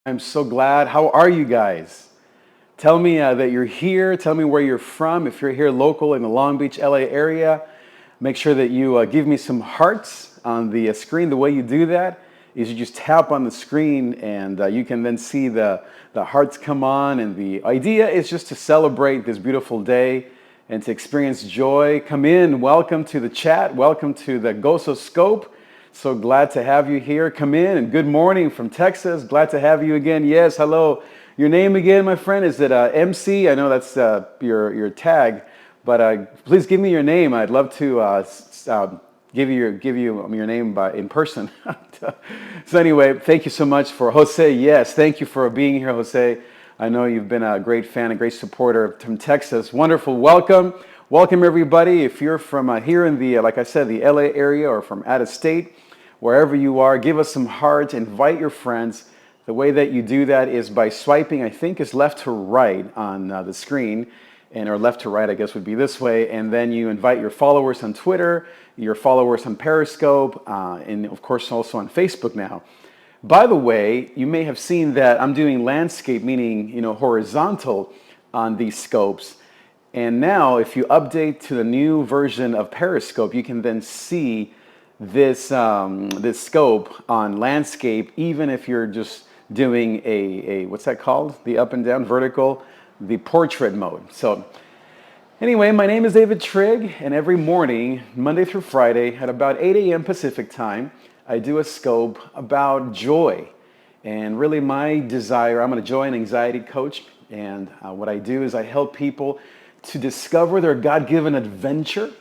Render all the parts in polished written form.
I'm so glad. How are you guys? Tell me that you're here. Tell me where you're from. If you're here local in the Long Beach, LA area, make sure that you give me some hearts on the screen. The way you do that is you just tap on the screen and you can then see the hearts come on. And the idea is just to celebrate this beautiful day and to experience joy. Come in. Welcome to the chat. Welcome to the GOZOScope. So glad to have you here. Come in and good morning from Texas. Glad to have you again. Yes, hello. Your name again, my friend, is it MC? I know that's your tag, but please give me your name. I'd love to give you your name in person. So anyway, thank you so much for Jose. Yes, thank you for being here, Jose. I know you've been a great fan, a great supporter from Texas. Wonderful. Welcome. Welcome, everybody. If you're from here in the, like I said, the LA area or from out of state, wherever you are, give us some hearts, invite your friends. The way that you do that is by swiping, I think is left to right on the screen, or left to right, I guess would be this way, and then you invite your followers on Twitter, your followers on PERISCOPE, and of course also on Facebook now. By the way, you may have seen that I'm doing landscape, meaning horizontal on these scopes. And now if you update to the new version of PERISCOPE, you can then see this scope on landscape, even if you're just doing a what's that called? The up and down vertical, the portrait mode. So anyway, my name is David Trigg, and every morning, Monday through Friday, at about 8 a.m. Pacific time, I do a scope about joy. And really my desire, I'm a joy and anxiety coach, and what I do is I help people to discover their God-given adventure,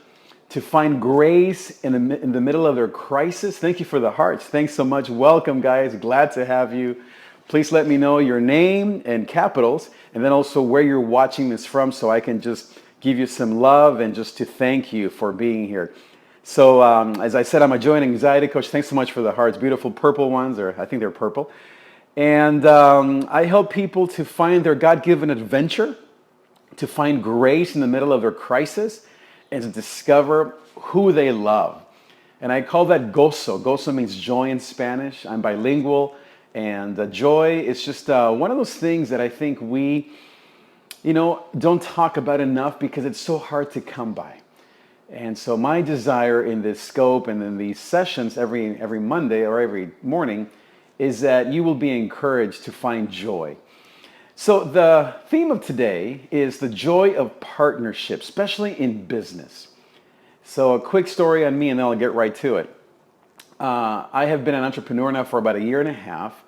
to find grace in the middle of their crisis. Thank you for the hearts. Thanks so much. Welcome, guys. Glad to have you. Please let me know your name and capitals, and then also where you're watching this from so I can just give you some love and just to thank you for being here. So as I said, I'm a joy and anxiety coach. Thanks so much for the hearts. Beautiful purple ones, or I think they're purple. And I help people to find their God-given adventure, to find grace in the middle of their crisis, and to discover who they love. And I call that gozo. Gozo means joy in Spanish. I'm bilingual, and joy is just one of those things that I think we, don't talk about enough because it's so hard to come by. And so my desire in this scope and in these sessions every Monday or every morning is that you will be encouraged to find joy. So the theme of today is the joy of partnership, especially in business. So a quick story on me and then I'll get right to it. I have been an entrepreneur now for about a year and a half.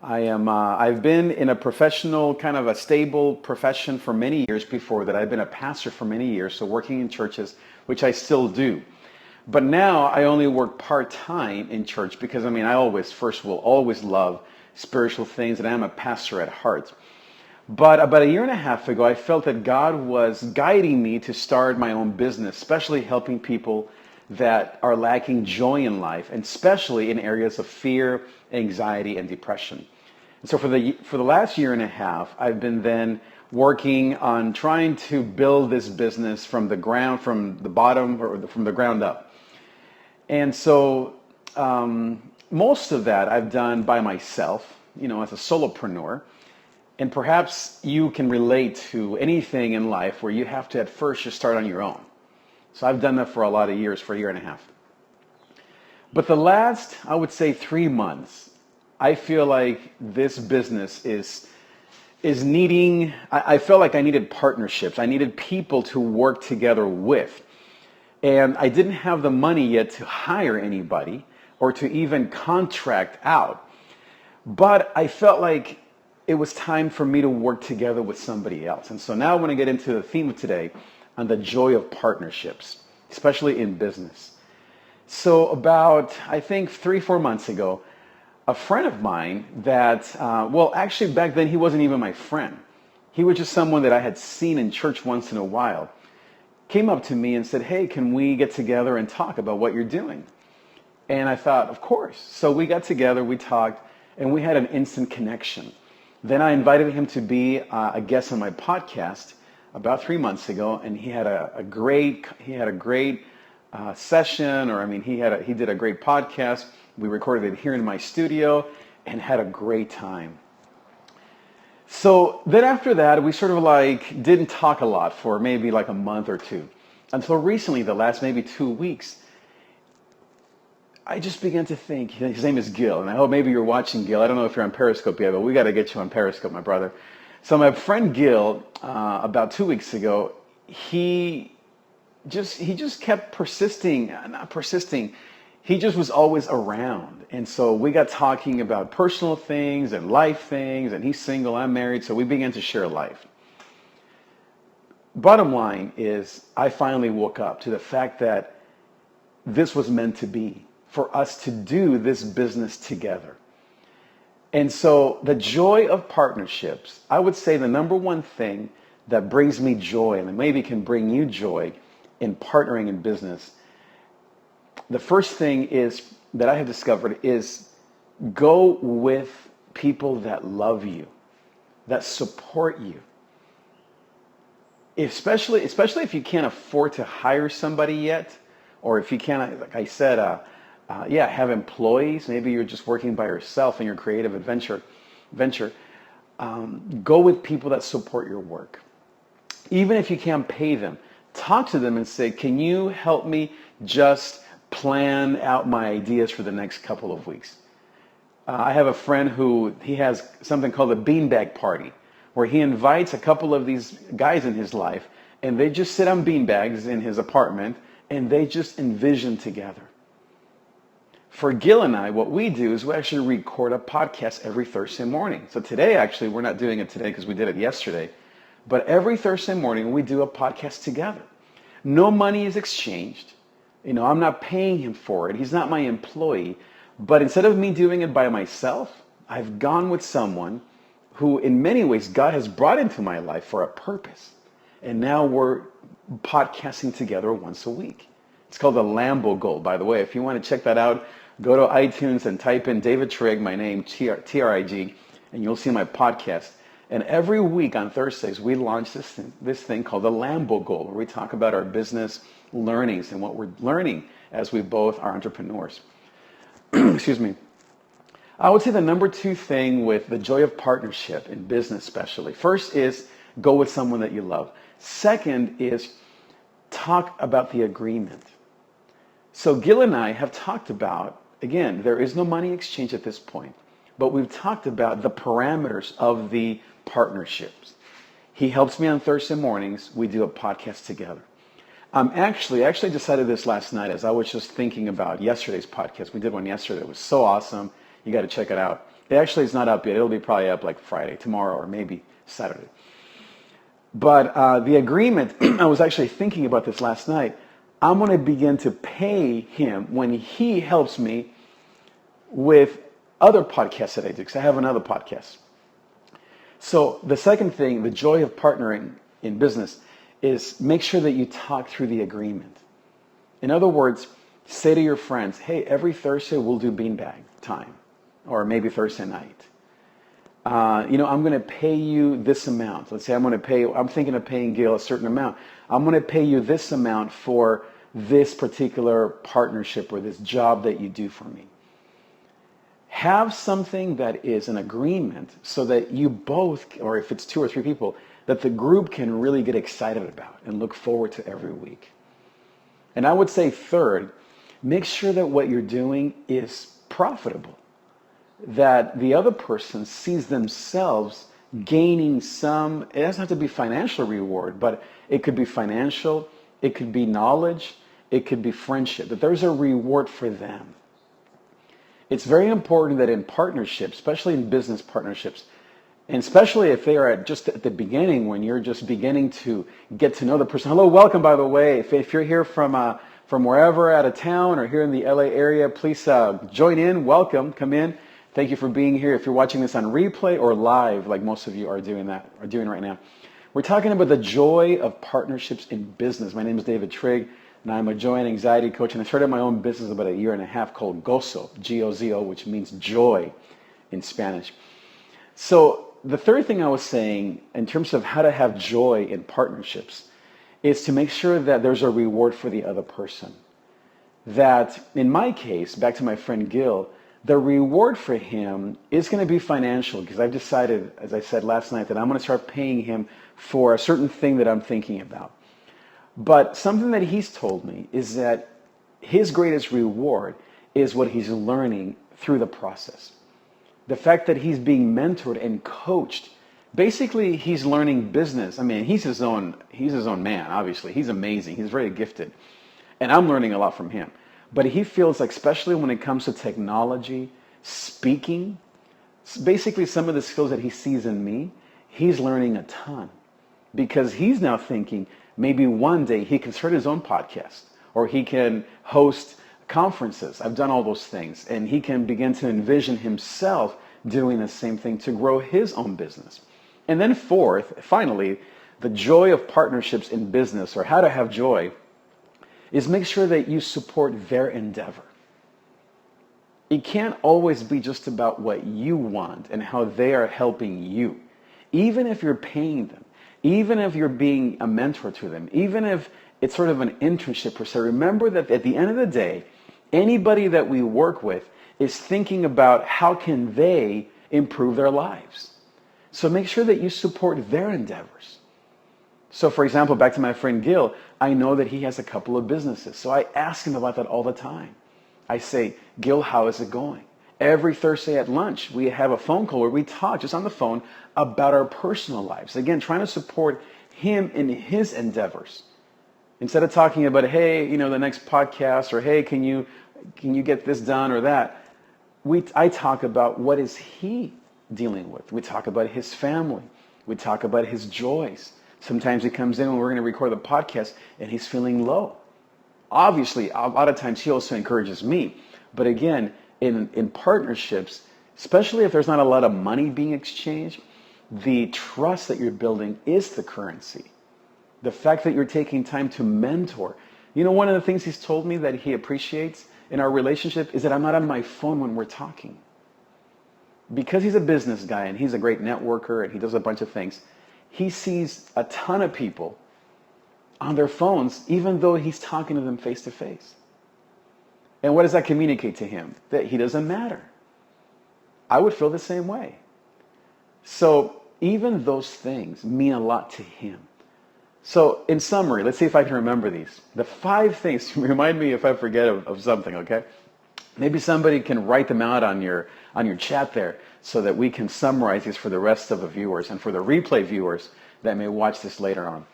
I've been in a professional, kind of a stable profession for many years before that. I've been a pastor for many years, so working in churches, which I still do. But now I only work part-time in church because, I always, first will always love spiritual things, and I'm a pastor at heart. But about a year and a half ago, I felt that God was guiding me to start my own business, especially helping people that are lacking joy in life, and especially in areas of fear, anxiety, and depression. And so for the last year and a half, I've been then working on trying to build this business from the bottom, or from the ground up. And so most of that I've done by myself, as a solopreneur. And perhaps you can relate to anything in life where you have to at first just start on your own. So I've done that for a lot of years, for a year and a half. But the last, I would say 3 months, I feel like this business is needing, I felt like I needed partnerships. I needed people to work together with. And I didn't have the money yet to hire anybody or to even contract out. But I felt like it was time for me to work together with somebody else. And so now I want to get into the theme of today on the joy of partnerships, especially in business. So about, I think 3-4 months ago, a friend of mine that, actually back then he wasn't even my friend. He was just someone that I had seen in church once in a while, came up to me and said, "Hey, can we get together and talk about what you're doing?" And I thought, of course. So we got together, we talked, and we had an instant connection. Then I invited him to be a guest on my podcast about 3 months ago, and he had a great session, or he did a great podcast. We recorded it here in my studio and had a great time. So then after that, we sort of like didn't talk a lot for maybe like a month or two. Until recently, the last maybe 2 weeks, I just began to think, his name is Gil, and I hope maybe you're watching Gil. I don't know if you're on Periscope yet, but we got to get you on Periscope, my brother. So my friend Gil, about 2 weeks ago, he he just kept persisting, not persisting. He just was always around. And so we got talking about personal things and life things, and he's single, I'm married, so we began to share life. Bottom line is, I finally woke up to the fact that this was meant to be for us to do this business together. And so the joy of partnerships, I would say the number one thing that brings me joy and maybe can bring you joy in partnering in business, the first thing is that I have discovered is go with people that love you, that support you. Especially if you can't afford to hire somebody yet, or if you can't, like I said, have employees. Maybe you're just working by yourself in your creative venture. Go with people that support your work. Even if you can't pay them, talk to them and say, can you help me just plan out my ideas for the next couple of weeks? I have a friend who he has something called a beanbag party, where he invites a couple of these guys in his life, and they just sit on beanbags in his apartment, and they just envision together. For Gil and I, what we do is we actually record a podcast every Thursday morning. So today, actually, we're not doing it today because we did it yesterday, but every Thursday morning we do a podcast together. No money is exchanged. I'm not paying him for it. He's not my employee. But instead of me doing it by myself, I've gone with someone who in many ways God has brought into my life for a purpose. And now we're podcasting together once a week. It's called the Lambo Goal, by the way. If you want to check that out, go to iTunes and type in David Trigg, my name, Trig, and you'll see my podcast. And every week on Thursdays, we launch this thing called the Lambo Goal, where we talk about our business learnings and what we're learning as we both are entrepreneurs. Excuse me. I would say the number two thing with the joy of partnership in business especially, first is go with someone that you love. Second is talk about the agreement. So Gil and I have talked about, again, there is no money exchange at this point, but we've talked about the parameters of the partnerships. He helps me on Thursday mornings. We do a podcast together. I actually decided this last night as I was just thinking about yesterday's podcast. We did one yesterday. It was so awesome. You got to check it out. It actually is not up yet. It'll be probably up like Friday, tomorrow, or maybe Saturday. But the agreement, I was actually thinking about this last night. I'm going to begin to pay him when he helps me with other podcasts that I do, because I have another podcast. So the second thing, the joy of partnering in business, is make sure that you talk through the agreement. In other words, say to your friends, hey, every Thursday we'll do beanbag time, or maybe Thursday night. I'm going to pay you this amount. Let's say I'm thinking of paying Gil a certain amount. I'm going to pay you this amount for this particular partnership or this job that you do for me. Have something that is an agreement so that you both, or if it's 2 or 3 people, that the group can really get excited about and look forward to every week. And I would say third, make sure that what you're doing is profitable, that the other person sees themselves gaining some, it doesn't have to be financial reward, but it could be financial, it could be knowledge, it could be friendship, that there's a reward for them. It's very important that in partnerships, especially in business partnerships, and especially if they are just at the beginning, when you're just beginning to get to know the person. Hello, welcome, by the way. If you're here from wherever out of town or here in the LA area, please join in. Welcome, come in. Thank you for being here. If you're watching this on replay or live, like most of you are doing right now. We're talking about the joy of partnerships in business. My name is David Trigg, and I'm a joy and anxiety coach. And I started my own business about 1.5 years called GOZO, G-O-Z-O, which means joy in Spanish. So the third thing I was saying in terms of how to have joy in partnerships is to make sure that there's a reward for the other person. That in my case, back to my friend Gil, The reward for him is going to be financial because I've decided, as I said last night, that I'm going to start paying him for a certain thing that I'm thinking about. But something that he's told me is that his greatest reward is what he's learning through the process. The fact that he's being mentored and coached. Basically, he's learning business. I mean, he's his own man, obviously. He's amazing. He's very gifted. And I'm learning a lot from him. But he feels like, especially when it comes to technology, speaking, basically some of the skills that he sees in me, he's learning a ton. Because he's now thinking maybe one day he can start his own podcast or he can host conferences. I've done all those things. And he can begin to envision himself doing the same thing to grow his own business. And then finally, the joy of partnerships in business, or how to have joy, is make sure that you support their endeavor. It can't always be just about what you want and how they are helping you. Even if you're paying them, even if you're being a mentor to them, even if it's sort of an internship per se, remember that at the end of the day, anybody that we work with is thinking about how can they improve their lives. So make sure that you support their endeavors. So for example, back to my friend Gil, I know that he has a couple of businesses. So I ask him about that all the time. I say, Gil, how is it going? Every Thursday at lunch, we have a phone call where we talk just on the phone about our personal lives. Again, trying to support him in his endeavors. Instead of talking about, hey, the next podcast, or hey, can you get this done or that? I talk about what is he dealing with. We talk about his family. We talk about his joys. Sometimes he comes in when we're going to record the podcast and he's feeling low. Obviously, a lot of times he also encourages me. But again, in partnerships, especially if there's not a lot of money being exchanged, the trust that you're building is the currency. The fact that you're taking time to mentor. One of the things he's told me that he appreciates in our relationship is that I'm not on my phone when we're talking. Because he's a business guy and he's a great networker and he does a bunch of things, he sees a ton of people on their phones, even though he's talking to them face to face. And what does that communicate to him? That he doesn't matter. I would feel the same way. So even those things mean a lot to him. So in summary, let's see if I can remember these. The 5 things, remind me if I forget of something, okay? Maybe somebody can write them out on your chat there so that we can summarize these for the rest of the viewers and for the replay viewers that may watch this later on.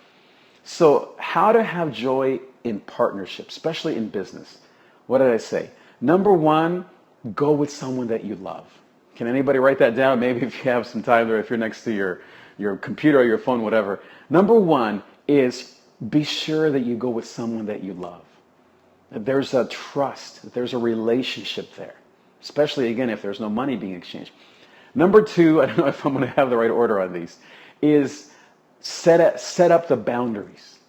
So how to have joy in partnership, especially in business. What did I say? Number 1, go with someone that you love. Can anybody write that down? Maybe if you have some time there, if you're next to your computer or your phone, whatever. Number 1 is be sure that you go with someone that you love. There's a trust, there's a relationship there, especially again if there's no money being exchanged. Number 2, I don't know if I'm going to have the right order on these, is set up the boundaries.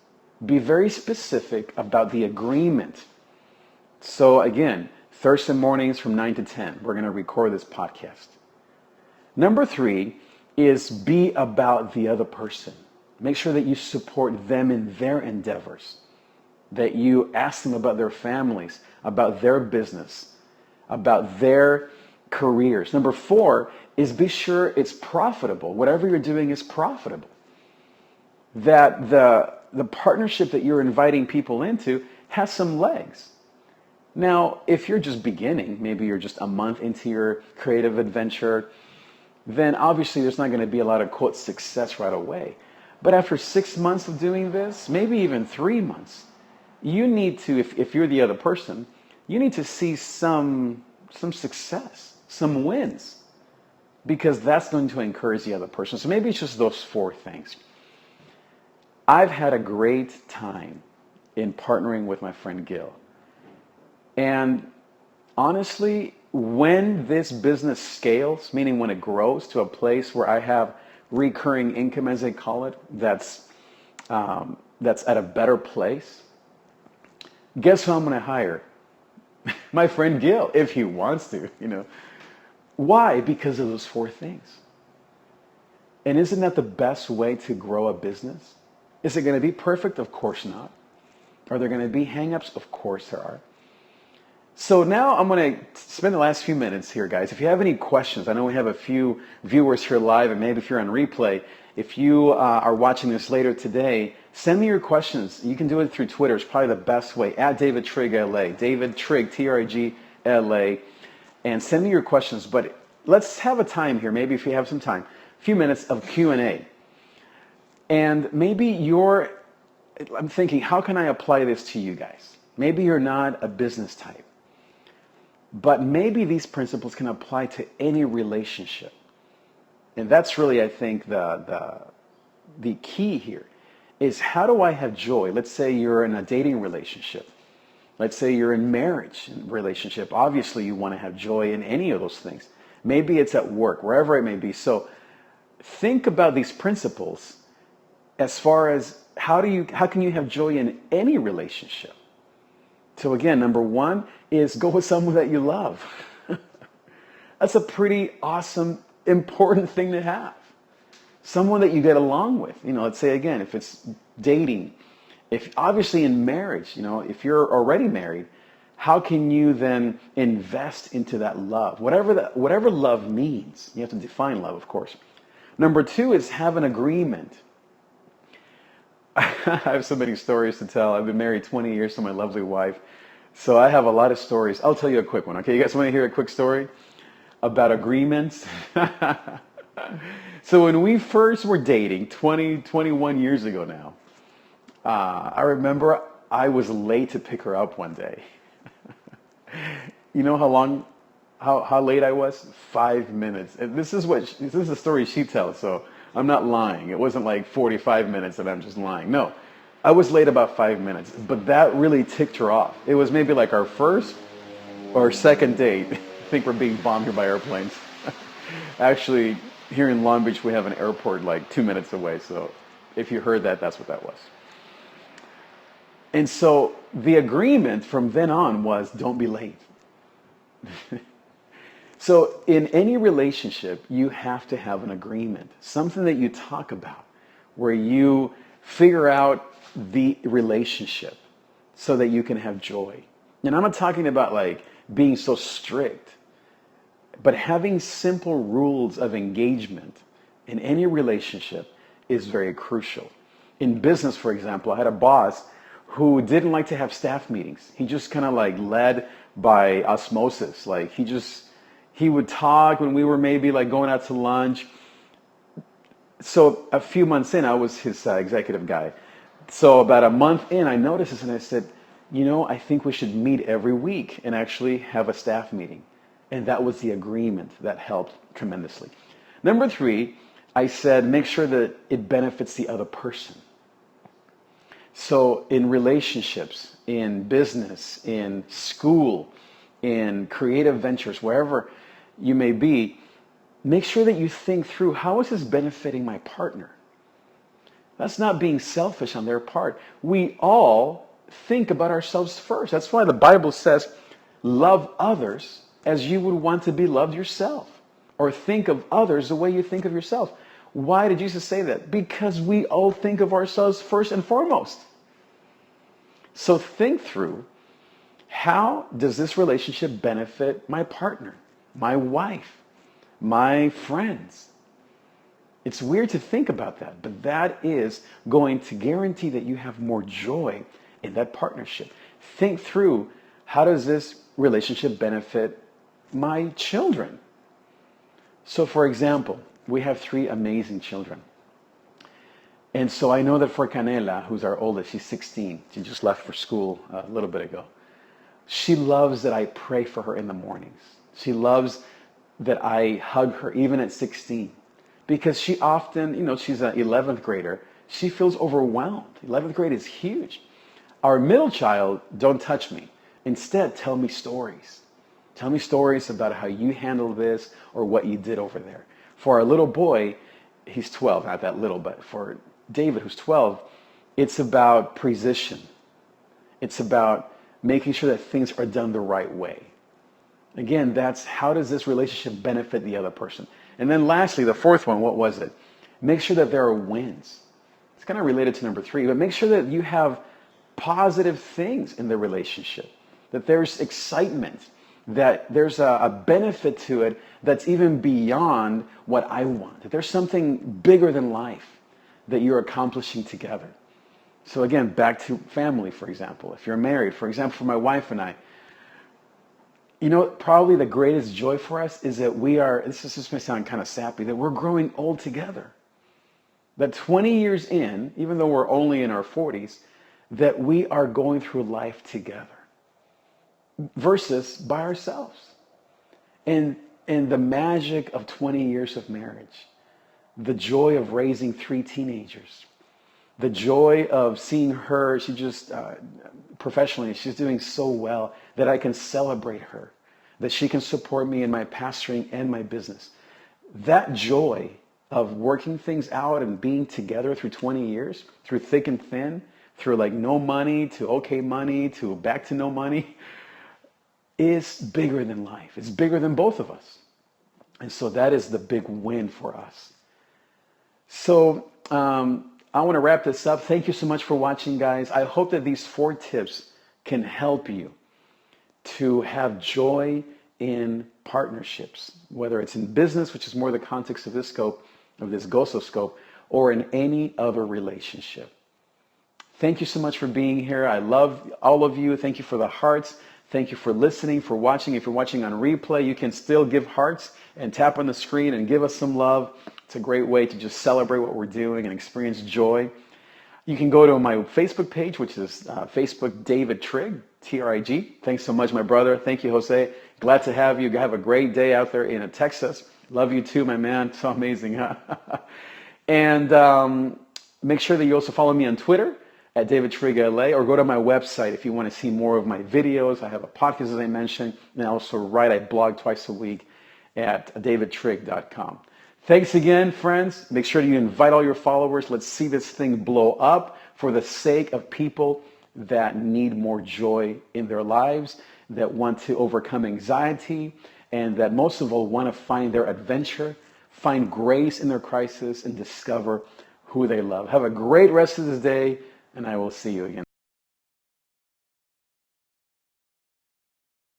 Be very specific about the agreement. So again, Thursday mornings from 9 to 10, we're going to record this podcast. Number 3 is be about the other person. Make sure that you support them in their endeavors. That you ask them about their families, about their business, about their careers. Number 4 is be sure it's profitable. Whatever you're doing is profitable. That the partnership that you're inviting people into has some legs. Now, if you're just beginning, maybe you're just a month into your creative adventure, then obviously there's not going to be a lot of, quote, success right away. But after 6 months of doing this, maybe even 3 months, you need to, if you're the other person, you need to see some success, some wins, because that's going to encourage the other person. So maybe it's just those 4 things. I've had a great time in partnering with my friend Gil. And honestly, when this business scales, meaning when it grows to a place where I have recurring income, as they call it, that's at a better place, guess who I'm going to hire? My friend Gil, if he wants to, Why? Because of those 4 things. And isn't that the best way to grow a business? Is it going to be perfect? Of course not. Are there going to be hang-ups? Of course there are. So now I'm going to spend the last few minutes here, guys. If you have any questions, I know we have a few viewers here live, and maybe if you're on replay, if you are watching this later today, send me your questions. You can do it through Twitter. It's probably the best way, at David Trigg LA, David Trigg, Trigg LA, and send me your questions. But let's have a time here, maybe if you have some time, a few minutes of Q&A. And maybe I'm thinking, how can I apply this to you guys? Maybe you're not a business type. But maybe these principles can apply to any relationship. And that's really, I think, the key here is, how do I have joy? Let's say you're in a dating relationship. Let's say you're in marriage relationship. Obviously, you want to have joy in any of those things. Maybe it's at work, wherever it may be. So think about these principles as far as how can you have joy in any relationship? So again, number one is go with someone that you love. That's a pretty awesome, important thing to have. Someone that you get along with. Let's say again, if it's dating, if obviously in marriage, if you're already married, how can you then invest into that love? Whatever love means. You have to define love, of course. Number two is have an agreement. I have so many stories to tell. I've been married 20 years to my lovely wife. So I have a lot of stories. I'll tell you a quick one. Okay, you guys want to hear a quick story about agreements? So when we first were dating 21 years ago now, I remember I was late to pick her up one day. You know how late I was? 5 minutes. And this is the story she tells, so I'm not lying. It wasn't like 45 minutes that I'm just lying. No, I was late about 5 minutes, but that really ticked her off. It was maybe like our first or second date. I think we're being bombed here by airplanes. Actually, here in Long Beach, we have an airport like 2 minutes away. So if you heard that, that's what that was. And so the agreement from then on was, don't be late. So in any relationship, you have to have an agreement, something that you talk about, where you figure out the relationship so that you can have joy. And I'm not talking about like being so strict, but having simple rules of engagement in any relationship is very crucial. In business, for example, I had a boss who didn't like to have staff meetings. He just kind of like led by osmosis. Like he would talk when we were maybe like going out to lunch. So a few months in, I was his executive guy. So about a month in, I noticed this and I said, I think we should meet every week and actually have a staff meeting. And that was the agreement that helped tremendously. Number three, I said, make sure that it benefits the other person. So in relationships, in business, in school, in creative ventures, wherever you may be, make sure that you think through, how is this benefiting my partner? That's not being selfish on their part. We all think about ourselves first. That's why the Bible says, love others as you would want to be loved yourself. Or think of others the way you think of yourself. Why did Jesus say that? Because we all think of ourselves first and foremost. So think through, how does this relationship benefit my partner, my wife, my friends? It's weird to think about that, but that is going to guarantee that you have more joy in that partnership. Think through, how does this relationship benefit my children? So for example, we have 3 amazing children. And so I know that for Canela, who's our oldest, she's 16. She just left for school a little bit ago. She loves that I pray for her in the mornings. She loves that I hug her even at 16. Because she often, she's an 11th grader. She feels overwhelmed. 11th grade is huge. Our middle child, don't touch me. Instead, tell me stories. Tell me stories about how you handled this or what you did over there. For our little boy, he's 12, not that little, but for David, who's 12, it's about precision. It's about making sure that things are done the right way. Again, that's how does this relationship benefit the other person? And then lastly, the fourth one, what was it? Make sure that there are wins. It's kind of related to number 3, but make sure that you have positive things in the relationship. that there's excitement, that there's a benefit to it that's even beyond what I want, that there's something bigger than life that you're accomplishing together. So again, back to family, for example. If you're married, for example, for my wife and I, probably the greatest joy for us is that this may sound kind of sappy, that we're growing old together. That 20 years in, even though we're only in our 40s, that we are going through life together versus by ourselves. And the magic of 20 years of marriage, the joy of raising 3 teenagers, the joy of seeing her, she just, professionally, she's doing so well that I can celebrate her, that she can support me in my pastoring and my business. That joy of working things out and being together through 20 years, through thick and thin, through like no money to okay money to back to no money, is bigger than life. It's bigger than both of us. And so that is the big win for us. So I want to wrap this up. Thank you so much for watching, guys. I hope that these 4 tips can help you to have joy in partnerships, whether it's in business, which is more the context of this scope, of this GOZOScope, or in any other relationship. Thank you so much for being here. I love all of you. Thank you for the hearts. Thank you for listening, for watching. If you're watching on replay, you can still give hearts and tap on the screen and give us some love. It's a great way to just celebrate what we're doing and experience joy. You can go to my Facebook page, which is Facebook David Trigg, T-R-I-G. Thanks so much, my brother. Thank you, Jose. Glad to have you. Have a great day out there in Texas. Love you too, my man. So amazing, huh? And make sure that you also follow me on Twitter at David Trigg LA, or go to my website if you want to see more of my videos. I have a podcast, as I mentioned, and I also I blog twice a week at davidtrigg.com. Thanks again, friends. Make sure you invite all your followers. Let's see this thing blow up for the sake of people that need more joy in their lives, that want to overcome anxiety, and that most of all want to find their adventure, find grace in their crisis, and discover who they love. Have a great rest of this day, and I will see you again.